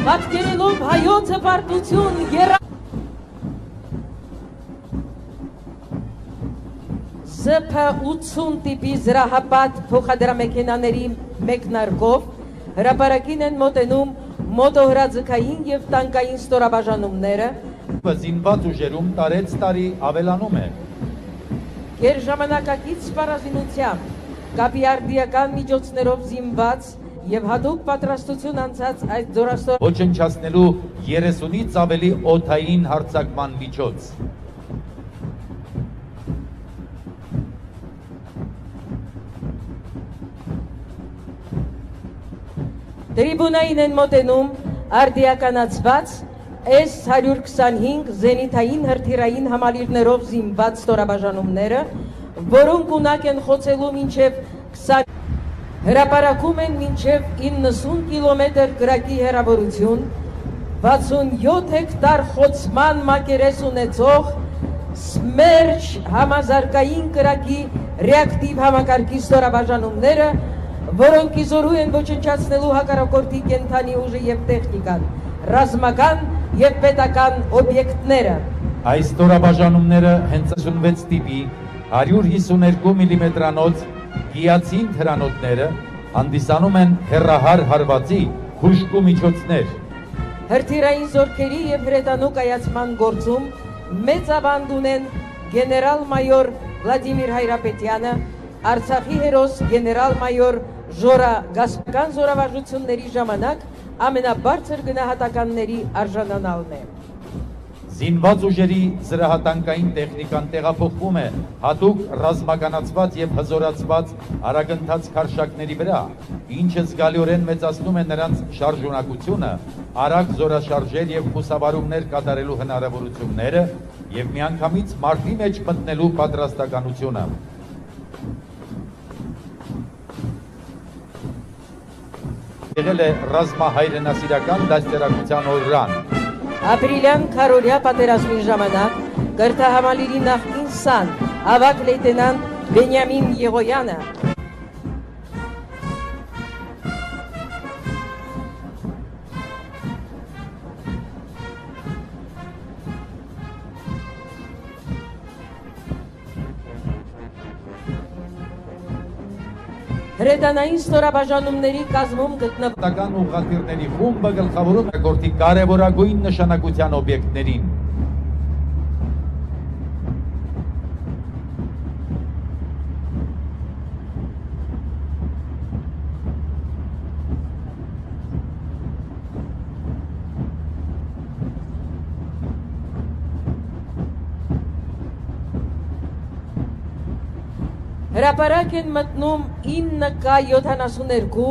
պատկերելով հայոց հպարտություն ԶՓ-80 տիպի զրահապատ փոխադրամեքենաների մեկնարկով հրապարակին են մոտենում մոտոհրաձգային և տանկային ստորաբաժանումները, զինված ուժերում տարեց տարի ավելանում է։ Գերժամանակակից սպառազինությամբ, կապիարդիական միջոցներով զինված և հատուկ պատրաստություն անցած այդ ձորաստոր ոչնչացնելու 30-ից ավելի օդային հարձակման միջոց։ Տրիբունային են մոտենում արդիականացված S-125 զենիթային հրթիռային համալիրներով զինված ստորաբաժանումները, որոնք ունակ են խոցելու մինչև 20 հրապարակում են մինչև 90 կիլոմետր կրակի հեռավորություն, 67 հեկտար խոցման մակերես ունեցող Սմերջ համազարգային կրակի ռեակտիվ համակարգի ստորաբաժանումները, որոնք իզորու են ոչնչացնելու հակառակորդի կենդանի ուժը և տեխնիկան, ռազմական և պետական օբյեկտները։ Այս ստորաբաժանումները հենց 86 տիպի 152 միլիմետրանոց գիացին հրանոթները հանդիսանում են հեռահար հարվածի հուժկու միջոցներ։ Հրթիռային զորքերի և հրետանու կայացման գործում մեծ ավանդ ունեն գեներալ-մայոր Վլադիմիր Հայրապետյանը, Արցախի հերոս գեներալ-մայոր Ժորա Գասպական զորավարժությունների ժամանակ ամենաբարձր գնահատականների արժանանալն է։ Զինված ուժերի զրահատանկային տեխնիկան տեղափոխվում է հատուկ ռազմականացված և հզորացված արագընթաց քարշակների վրա, ինչը զգալիորեն մեծացնում է նրանց շարժունակությունը, արագ զորաշարժեր և խուսավարումներ կատարելու հնարավորությունները և միանգամից մարտի մեջ մտնելու պատրաստականությունը։ Եղել է ռազմահայրենասիրական դաստիարակության օրրան։ Ապրիլյան քարորյա պատերազմի ժամանակ կրթահամալիրի նախկին սան ավագ լեյտենանտ Բենյամին Եղոյանը հրետանային ստորաբաժանումների կազմում գտնվական ուղղաթիռների խումբը գլխավորում է գործի կարևորագույն նշանակության օբյեկտներին։ Հրապարակ են մտնում 9K72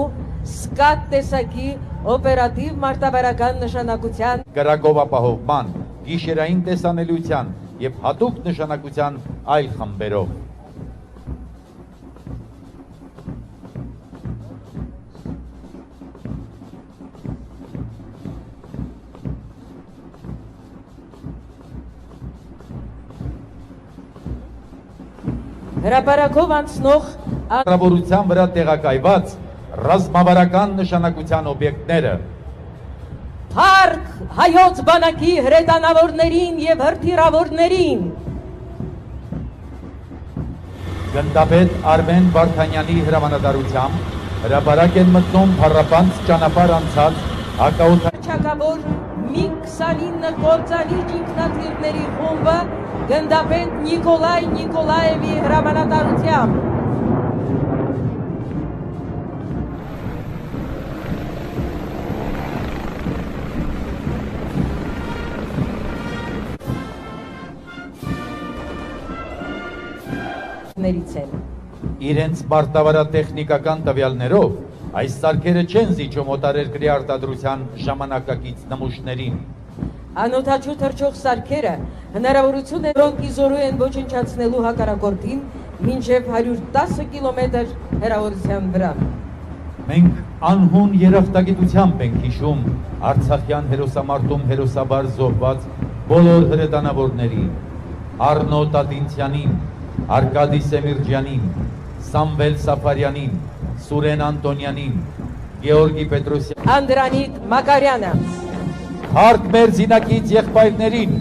սկատ տեսակի օպերատիվ մարտավարական նշանակության գրակով ապահովման, գիշերային տեսանելիության և հատուկ նշանակության այլ խմբերով։ Հրապարակով անցնող Հնարավորության վրա տեղակայված ռազմավարական նշանակության օբյեկտները Փառք հայոց բանակի հրետանավորներին և հրթիռավորներին։ Գնդապետ Արմեն Վարդանյանի հրամանատարությամբ հրապարակ են մտնում փառապանց ճանապարհ անցած հակաօդաչակավոր MiG-29 կործանիչ ինքնաթիռների խումբը գնդապետ Նիկոլայ Նիկոլաևի հրամանատարությամբ։ Իրենց մարտավարատեխնիկական տվյալներով այս սարքերը չեն զիջում օտարերկրի արտադրության ժամանակակից նմուշներին։ Անօդաչու թռչող սարքերը հնարավորություն է, որոնք իզորու են ոչնչացնելու հակառակորդին մինչև 110 կիլոմետր հեռավորության վրա։ Մենք անհուն երախտագիտությամբ ենք հիշում Արցախյան հերոսամարտում հերոսաբար զոհված բոլոր հրետանավորներին, Արնո Տատինցյանին, Արկադի Սեմիրջյանին, Սամվել Սաֆարյանին, Սուրեն Անտոնյանին, Գեորգի Պետրոսյան, Անդրանիկ Մակարյանը։ Հարկ մեր զինակից եղբայրներին,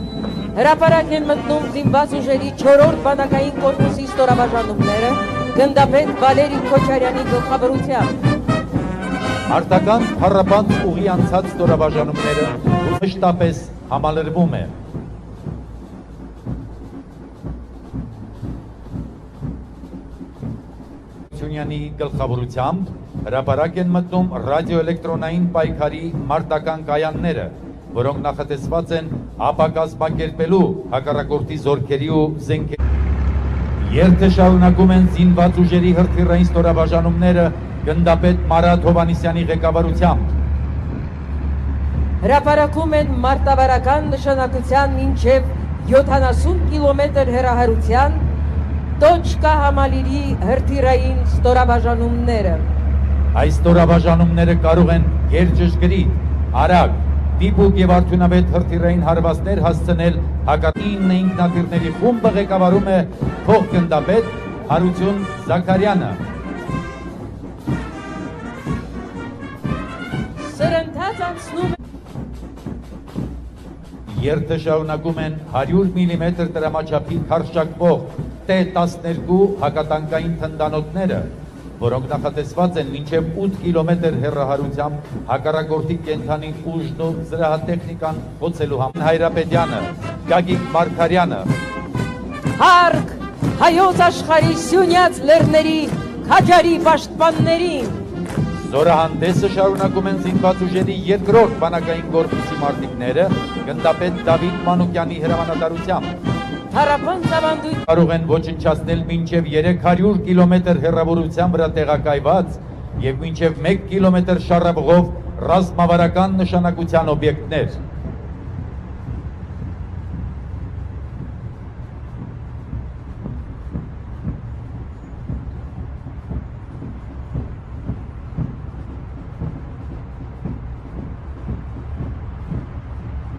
Հրապարակ են մտնում զինված ուժերի 4-րդ բանակային կորպուսի ստորաբաժանումները գնդապետ Վալերի Քոչարյանի գլխավորությամբ։ Արտական փառաբանդ ուղի անցած ստորաբաժանումները մշտապես համալրվում է։ Սյունյանի գլխավորությամբ հրապարակ են մտնում ռադիոէլեկտրոնային պայքարի մարտական կայանները, որոնք նախատեսված են ապակազմակերպելու հակառակորդի զորքերի ու զենքերի։ Երթը շարունակում են զինված ուժերի հրթիռային ստորաբաժանումները գնդապետ Մարատ Հովանիսյանի ղեկավարությամբ։ Հրապարակում են մարտավարական նշանակության մինչև 70 կիլոմետր հեռահարության Տոչկա համալիրի հրթիռային ստորաբաժանումները։ Այս ստորաբաժանումները կարող են գերճշգրիտ, արագ, դիպուկ եւ արդյունավետ հրթիռային հարվածներ հասցնել հակատին ինքնաթիռների խումբը ղեկավարում է փոխգնդապետ Հարություն Զաքարյանը։ Սրընթաց անցնում Երթը շարունակում են 100 մմ տրամաչափի քարշակվող T-12 հակատանկային թնդանոթները, որոնք նախատեսված են մինչև 8 կիլոմետր հեռահարությամբ հակառակորդի կենդանի ուժն ու զրահատեխնիկան խոցելու համար։ Հայրապետյանը, Գագիկ Մարգարյանը, Հարկ հայոց աշխարհի սյունյաց լեռների քաջարի պաշտպաններին։ Զորահանդեսը շարունակում են զինված ուժերի 2-րդ բանակային կորպուսի մարտիկները գնդապետ Դավիթ Մանուկյանի հրամանատարությամբ։ Հարապան ծավանդույթ Կարող են ոչնչացնել մինչև 300 կիլոմետր հեռավորության վրա տեղակայված և մինչև 1 կիլոմետր շառավղով ռազմավարական նշանակության օբյեկտներ։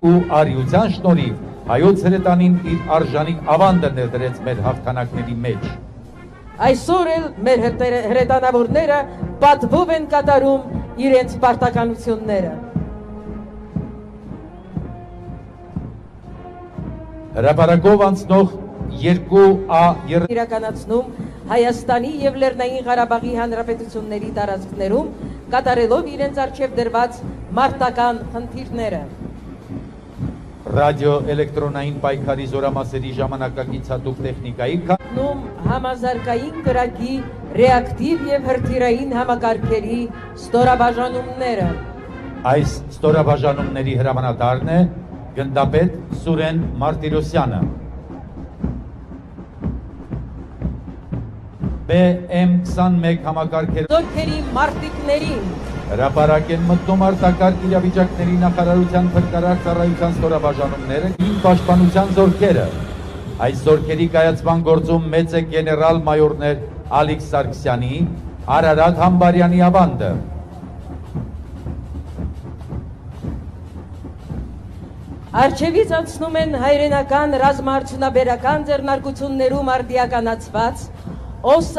Ու արիության շնորհիվ հայոց հրետանին իր արժանիք ավանդը ներդրեց մեր հաղթանակների մեջ։ Այսօր էլ մեր հրետանավորները պատվով են կատարում իրենց պարտականությունները։ Հրապարակով անցնող 2A իրականացնում Հայաստանի և Լեռնային Ղարաբաղի հանրապետությունների տարածքներում կատարելով իրենց առջև դրված մարտական խնդիրները։ ռադիոէլեկտրոնային պայքարի զորամասերի ժամանակակից հատուկ տեխնիկայի նում համազարգային կրակի ռեակտիվ և հրթիռային համակարգերի ստորաբաժանումները։ Այս ստորաբաժանումների հրամանատարն է գնդապետ Սուրեն Մարտիրոսյանը։ BM-21 համակարգեր Զորքերի մարտիկներին հրապարակ են մտնում արտակարգ իրավիճակների նախարարության փրկարար ծառայության ստորաբաժանումները իմ պաշտպանության զորքերը։ Այս զորքերի կայացման գործում մեծ է գեներալ մայորներ Ալիքս Սարգսյանի, Արարատ Համբարյանի ավանդը։ Արջևից անցնում են հայրենական ռազմաարդյունաբերական ձեռնարկություններում արդիականացված ՕՍԱ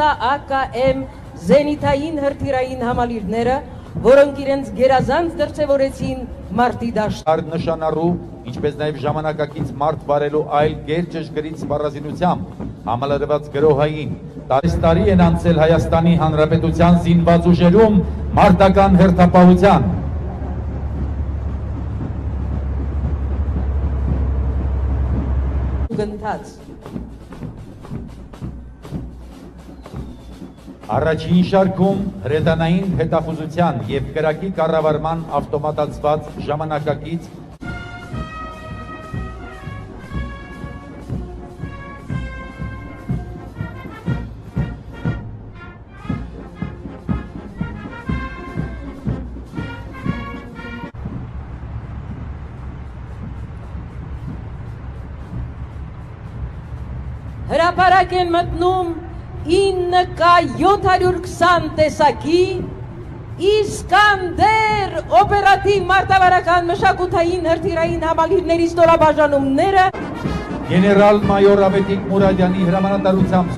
ԱԿՄ զենիթային հրթիռային համալիրները, որոնք իրենց գերազանց դրսևորեցին մարտի դաշտում։ Նշանառու, ինչպես նաև ժամանակակից մարտ վարելու այլ գերճշգրիտ սպառազինությամբ համալրված գրոհային տարի են անցել Հայաստանի Հանրապետության զինված ուժերում մարտական հերթապահության։ Գնթած Առաջին շարքում հրետանային հետախուզության և կրակի կառավարման ավտոմատացված ժամանակակից հրապարակ են մտնում 9K720 տեսակի Իսկանդեր օպերատիվ մարտավարական մշակութային հրթիռային համալիրների ստորաբաժանումները գեներալ մայոր Ավետիք Մուրադյանի հրամանատարությամբ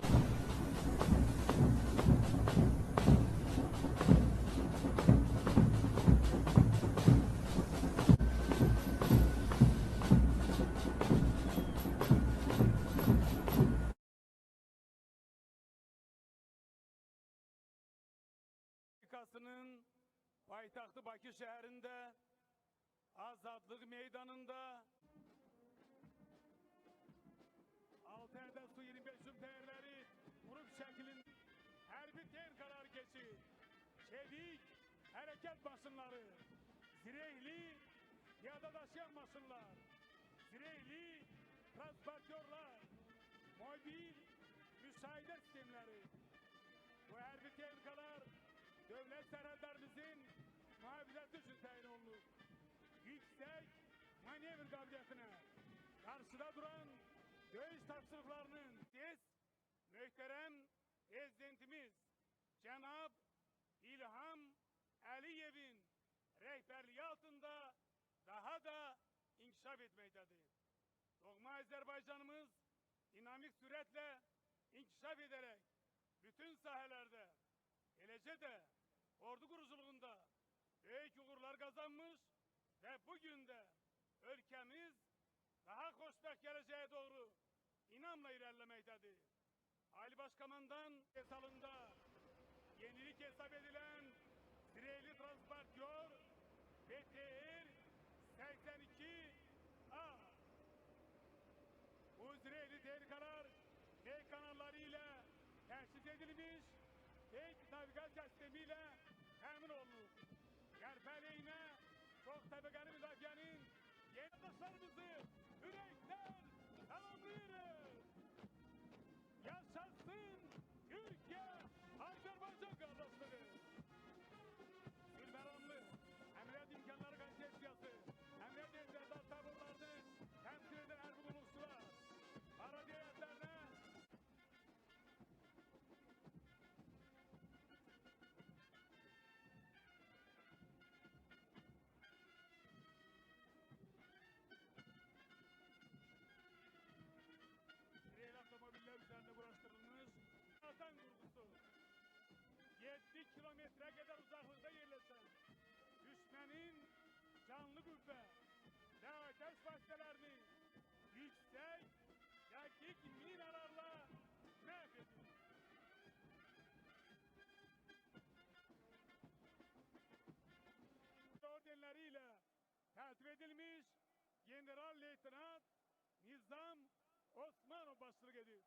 Cumhuriyeti'nin payitahtı Bakü şehrinde, Azadlık Meydanı'nda 6 adet Su-25 değerleri grup şeklinde her bir ter karar geçi, çevik hareket maşınları, zirehli piyada taşıyan maşınlar, zirehli transportörler, mobil müşahede sistemleri. Bu her bir tehlikeler devlet serhatlarımızın muhafazası için tayin olunur. Yüksek manevr kabiliyetine karşıda duran dövüş tavsiyelerini siz muhterem Prezidentimiz Cenab İlham Aliyev'in rehberliği altında daha da inkişaf etmektedir. Doğma Azerbaycanımız dinamik süretle inkişaf ederek bütün sahelerde, geleceğe de ordu kuruculuğunda büyük uğurlar kazanmış ve bugün de ülkemiz daha hoşbeft geleceğe doğru inanla ilerlemektedir. Ali Başkomandan salında yenilik hesap edilen Zirehli Transportör BTR 82A. Bu Zirehli tehlikeler tek kanallarıyla teşhis edilmiş, tek navigasyon sistemiyle temin olunur. Yerpeleğine çok tabakalı müdafiyenin yandaşlarımızı yürekten selamlıyoruz. Yaşasın Türkiye, Azerbaycan kardeşleri. Gülmeramlı, emniyet imkanları konsesyası, emniyet imkanları taburlarını temsil eden her bulunuşçular, para devletlerine reel otomobiller üzerinde uğraştırılmış Hasan kurgusu 7 kilometre kadar uzaklıkta yerleşen düşmenin canlı gübre ve ateş vasıtelerini yüksek dakik minalarla mahvediyor. Ordenleriyle tertip edilmiş General Leytenant Nizam Osmanov başçılık ediyor.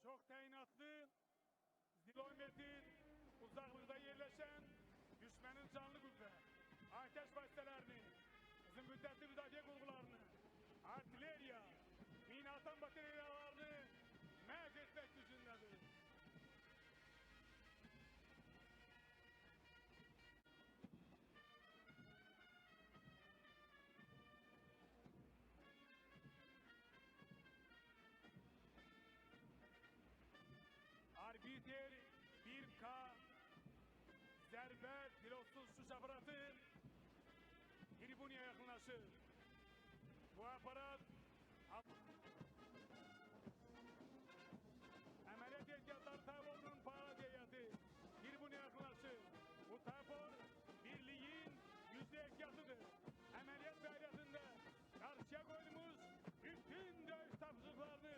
Çok tayinatlı kilometre uzaklıkta yerleşen düşmenin canlı gübre, ateş vasıtelerini, uzun müddetli müdafaa kurgularını, artilleriya, mina atan bataryalarını mahvetmek gücündedir. Arbiter 1K zerbe pilotsuz uçuş aparatı Tribun'a yakınlaşır. Bu aparat ameliyat ehtiyatları taburunun pahalı heyeti Tribun'a yakınlaşır. Bu tabur birliğin %ehtiyatıdır. Ameliyat faaliyetinde karşıya koyduğumuz bütün dövüş tapşırıklarını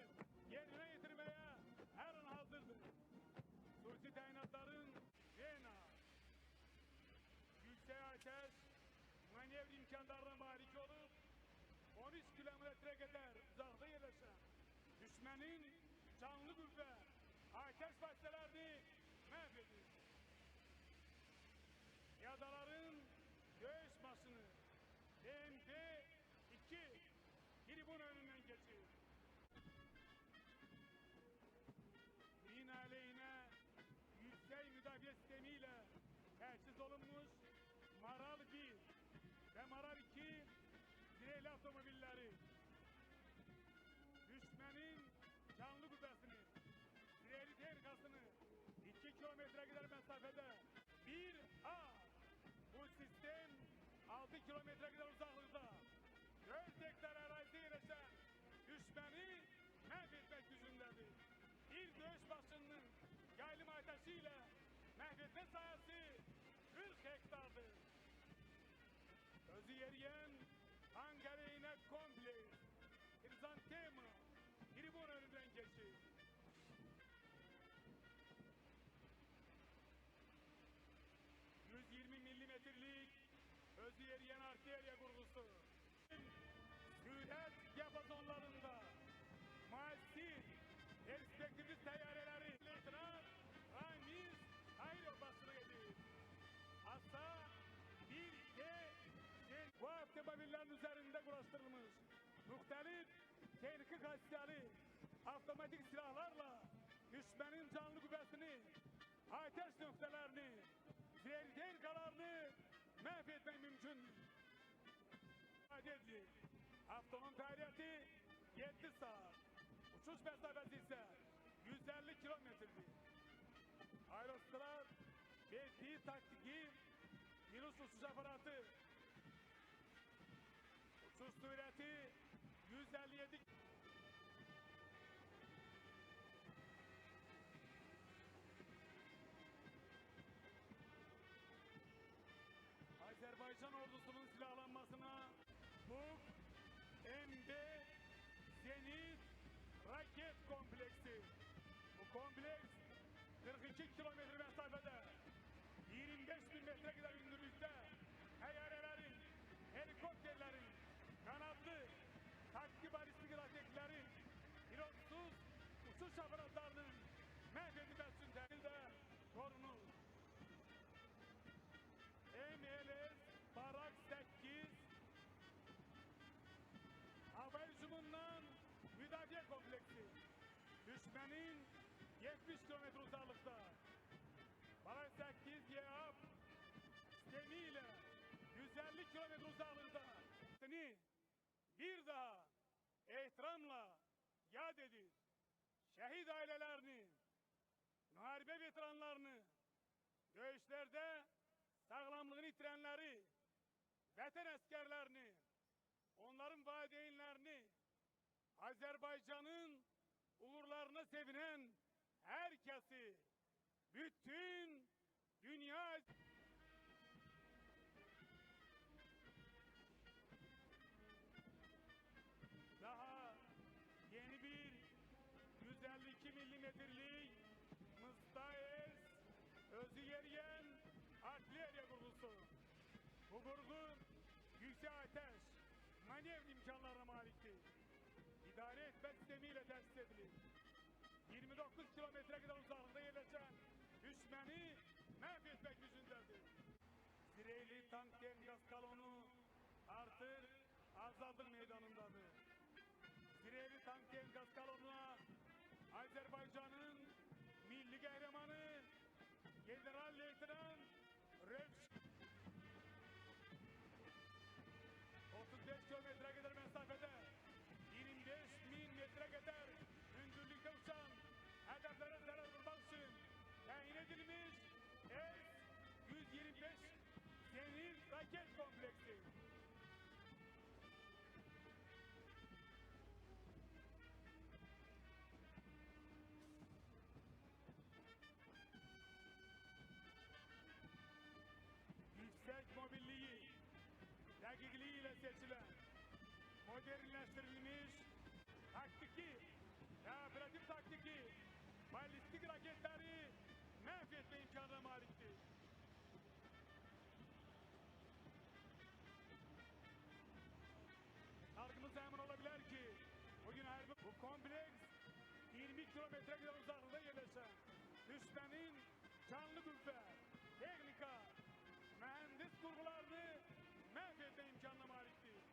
yerine getirmeye her an hazırdır. Sursi tayinatların Vena, yüksek ateş, manevr imkanlarına malik olup 13 kilometre kadar uzakta yerleşen düşmenin canlı gübre, ateş vasıtelerini mahvediyor. Piyadaların dövüş maşını TMT-2 tribün önünden geçiyor. Mina aleyhine yüksek müdafaa sistemiyle teşhis olunmuş Maral 1 ve Maral 2 zirehli otomobilleri düşmenin canlı gübresini, zirehli tehlikasını 2 kilometre kadar mesafede 1A bu sistem 6 kilometre kadar uzaklıkta 4 hektar arazide yerleşen düşmeni mahvetmek gücündedir. Bir dövüş başının yaylım ateşiyle mahvetme sahası 40 hektardır. Özü yeriyen Ankara'yına komple Krizantema tribün önünden geçir. müesseseli avtomatik silahlarla düşmenin canlı kuvvetini, ateş nöftelerini, zehir tehlikalarını mahvetmek mümkün. Avtonun faaliyeti 7 saat. Uçuş mesafesi ise 150 kilometredir. Aerostrat verdiği taktiki virüs uçuş aparatı. Uçuş süreti 157 Azerbaycan ordusunun silahlanmasına bu MB Zenit Raket Kompleksi. Bu kompleks 42 kilometre mesafede 25 bin metre kadar ündürlükte teyyarelerin, helikopterlerin, kanatlı, taktik balistik raketlerin, pilotsuz uçuş aparatlarının mahvedilmesi için de korunur. MLS Barak 8 hava hücumundan müdafaa kompleksi. Düşmenin 70 kilometre uzaklıkta. Barak 8 YAP sistemiyle 150 kilometre uzaklıkta. Bir daha ihtiramla yad edin. Şehit ailelerini, muharebe veteranlarını, dövüşlerde sağlamlığını yitirenleri, vatan askerlerini, onların valideynlerini, Azerbaycan'ın uğurlarına sevinen herkesi, bütün dünya... Daha yeni bir 152 milimetrelik Mıstaez özü yeriyen artilleriye vurgusu. Bu vurgu yüksek ateş, manevra imkanlarına maliktir. İdare etme sistemiyle tesis edilir. 29 kilometre kadar uzaklıkta yerleşen düşmeni mahvetmek yüzündedir. Zirehli tank gaz kalonu artık Azadlık meydanındadır. Zirehli tank gaz kalonuna Azerbaycan'ın milli kahramanı General Leytenant Rövş 35 kilometre kadar mesafede 25 bin metre kadar hündürlükte uçan hedeflere zarar vurmak için tayin edilmiş S-125 Zenit Raket Kompleksi. Yüksek mobilliği, dakikliğiyle seçilen, modernleştirilmiş taktiki ve operatif taktiki balistik raketleri mahvetme imkanına maliktir. Halkımız emin olabilir ki bugün bu kompleks 20 kilometre kadar uzaklıkta yerleşen düşmenin canlı kuvvet, teknika, mühendis kurgularını mahvetme imkanına maliktir.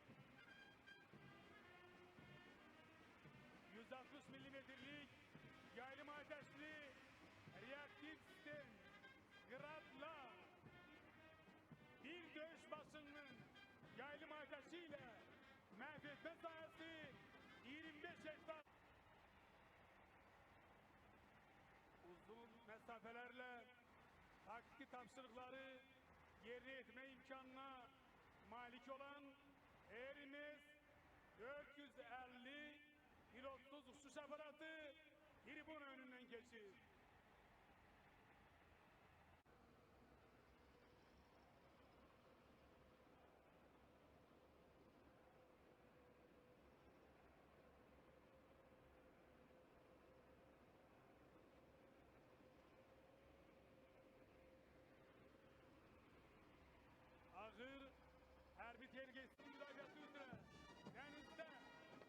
160 milimetrelik yaylım ateşli reaktif sistem Grad'la bir dövüş başının yaylım ateşiyle mahvetme sahası 25 hektar. Uzun mesafelerle taktik tavsiyeleri yerine etme imkanına malik olan Hermes 450 pilotsuz uçuş aparatı tribün önünden geçir. Ağır harbi tehlikesi müdahalesi üzere denizde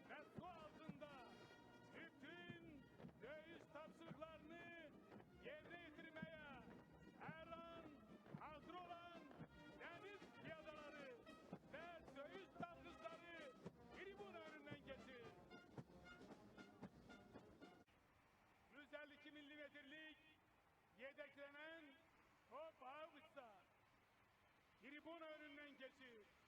ve su altında bütün dövüş tavsiyelerini metrelik yedeklenen top ağ tribün önünden geçip